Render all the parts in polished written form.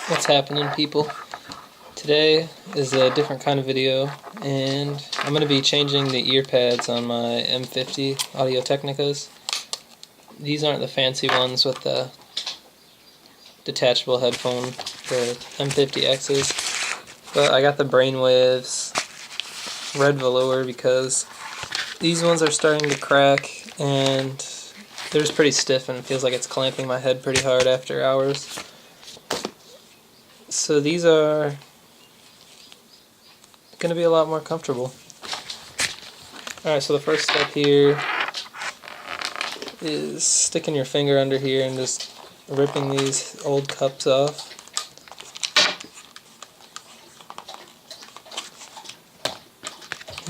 What's happening, people? Today is a different kind of video, and I'm going to be changing the ear pads on my M50 Audiotechnicas. These aren't the fancy ones with the detachable headphone, the M50Xs, but I got the Brainwavs red velour because these ones are starting to crack, and they're just pretty stiff, and it feels like it's clamping my head pretty hard after hours. So these are going to be a lot more comfortable. Alright, so the first step here is sticking your finger under here and just ripping these old cups off.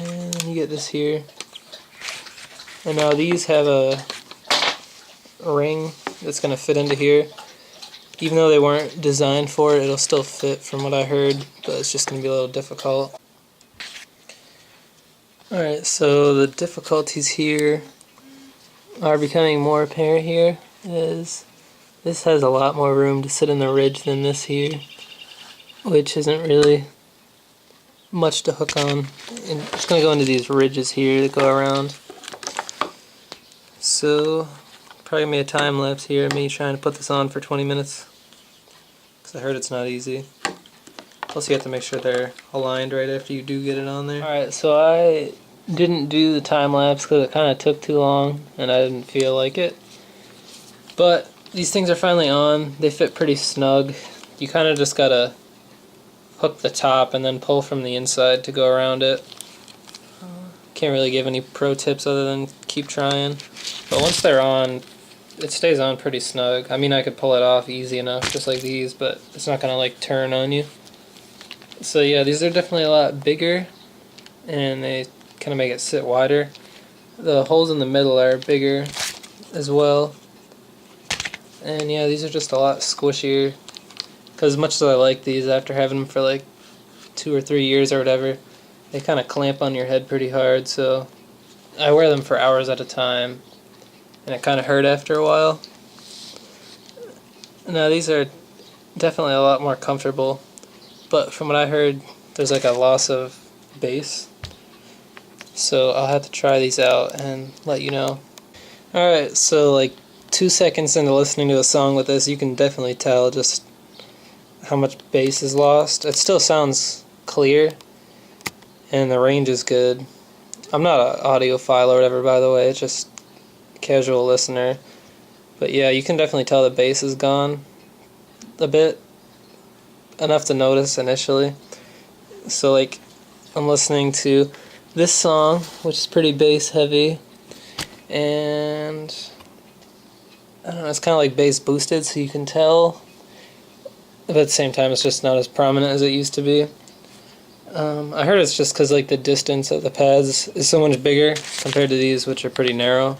And you get this here. And now these have a ring that's going to fit into here. Even though they weren't designed for it, it'll still fit from what I heard, but it's just going to be a little difficult. Alright, so the difficulties here are becoming more apparent here. This has a lot more room to sit in the ridge than this here, which isn't really much to hook on. And I'm just going to go into these ridges here that go around. So, probably going to be a time lapse here of me trying to put this on for 20 minutes. Because I heard it's not easy. Plus you have to make sure they're aligned right after you do get it on there. Alright, so I didn't do the time lapse because it kind of took too long and I didn't feel like it. But these things are finally on. They fit pretty snug. You kind of just gotta hook the top and then pull from the inside to go around it. Can't really give any pro tips other than keep trying. But once they're on, it stays on pretty snug. I mean, I could pull it off easy enough, just like these, but it's not gonna like turn on you. So yeah, these are definitely a lot bigger, and they kind of make it sit wider. The holes in the middle are bigger as well. And yeah, these are just a lot squishier. Because as much as I like these, after having them for like 2 or 3 years or whatever, they kind of clamp on your head pretty hard, so I wear them for hours at a time, and it kind of hurt after a while. Now these are definitely a lot more comfortable, but from what I heard, there's like a loss of bass. So I'll have to try these out and let you know. Alright, so like 2 seconds into listening to a song with this, you can definitely tell just how much bass is lost. It still sounds clear, and the range is good. I'm not an audiophile or whatever, by the way, it's just a casual listener. But yeah, you can definitely tell the bass is gone a bit, enough to notice initially. So like, I'm listening to this song, which is pretty bass heavy, and I don't know, it's kind of like bass boosted, so you can tell, but at the same time it's just not as prominent as it used to be. I heard it's just because like the distance of the pads is so much bigger compared to these, which are pretty narrow.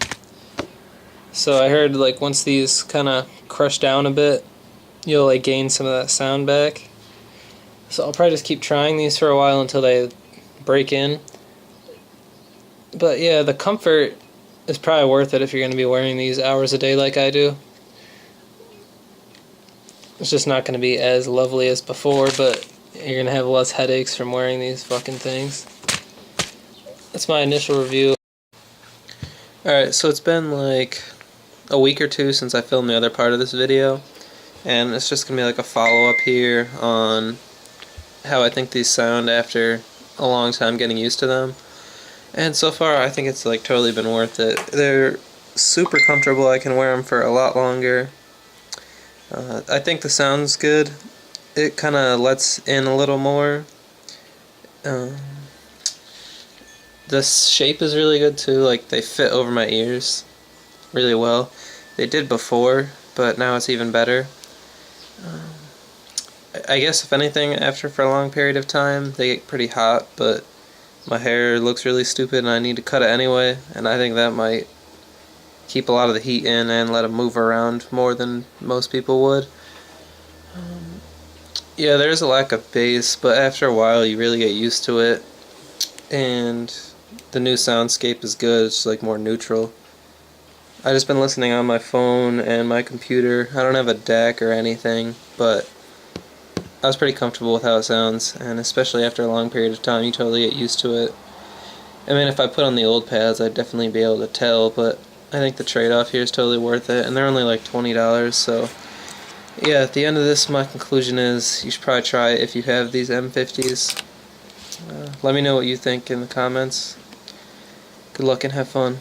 So I heard like once these kind of crush down a bit, you'll like gain some of that sound back. So I'll probably just keep trying these for a while until they break in. But yeah, the comfort is probably worth it if you're going to be wearing these hours a day like I do. It's just not going to be as lovely as before, but you're going to have less headaches from wearing these fucking things. That's my initial review. Alright, so it's been like a week or two since I filmed the other part of this video, and it's just going to be like a follow-up here on how I think these sound after a long time getting used to them. And so far I think it's like totally been worth it. They're super comfortable, I can wear them for a lot longer. I think the sound's good. It kind of lets in a little more. The shape is really good too, like they fit over my ears really well. They did before, but now it's even better. I guess if anything, after for a long period of time, they get pretty hot, but my hair looks really stupid and I need to cut it anyway, and I think that might keep a lot of the heat in and let it move around more than most people would. Yeah, there's a lack of bass, but after a while you really get used to it, and the new soundscape is good. It's like more neutral. I just been listening on my phone and my computer. I don't have a deck or anything, but I was pretty comfortable with how it sounds, and especially after a long period of time, you totally get used to it. I mean, if I put on the old pads, I'd definitely be able to tell, but I think the trade-off here is totally worth it, and they're only like $20, so yeah, at the end of this, my conclusion is you should probably try it if you have these M50s. Let me know what you think in the comments. Good luck and have fun.